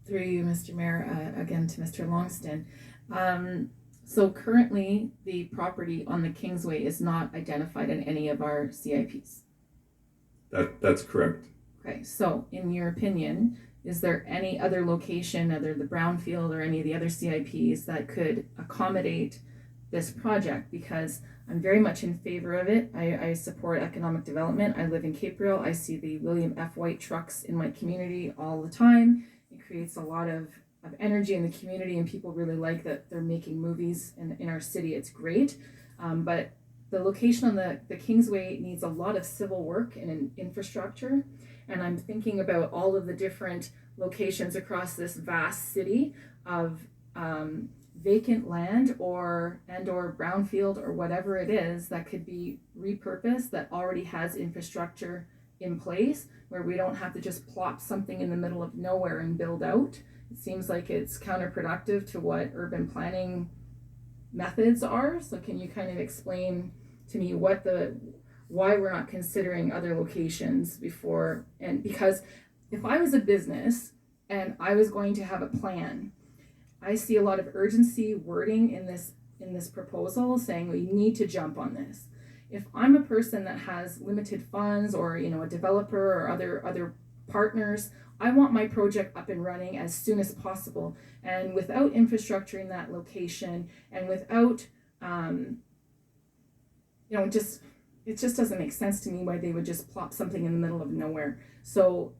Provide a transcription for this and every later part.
Through you, Mr. Mayor, again to Mr. Longston. So currently, the property on the Kingsway is not identified in any of our CIPs. That's correct. Okay, so in your opinion, is there any other location, other the brownfield or any of the other CIPs that could accommodate this project? Because I'm very much in favor of it. I support economic development. I live in Capereal. I see the William F. White trucks in my community all the time. It creates a lot of energy in the community, and people really like that they're making movies in our city. It's great. But the location on the Kingsway needs a lot of civil work and infrastructure. And I'm thinking about all of the different locations across this vast city of vacant land or brownfield or whatever it is that could be repurposed, that already has infrastructure in place, where we don't have to just plop something in the middle of nowhere and build out. It seems like it's counterproductive to what urban planning methods are. So can you kind of explain to me why we're not considering other locations before? And because if I was a business and I was going to have a plan, I see a lot of urgency wording in this proposal saying we need to jump on this. If I'm a person that has limited funds, or a developer or other partners, I want my project up and running as soon as possible. And without infrastructure in that location, and without it just doesn't make sense to me why they would just plop something in the middle of nowhere. So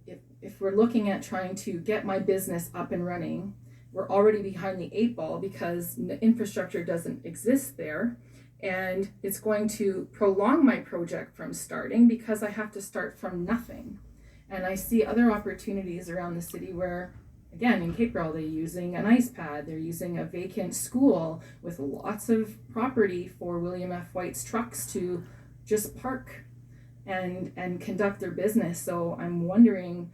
if we're looking at trying to get my business up and running, we're already behind the 8 ball because the infrastructure doesn't exist there. And it's going to prolong my project from starting because I have to start from nothing. And I see other opportunities around the city where, again, in Capereal, they're using an ice pad, they're using a vacant school with lots of property for William F. White's trucks to just park and conduct their business. So I'm wondering,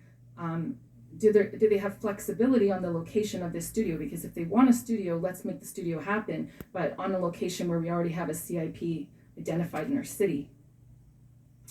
do they have flexibility on the location of this studio? Because if they want a studio, let's make the studio happen, but on a location where we already have a CIP identified in our city.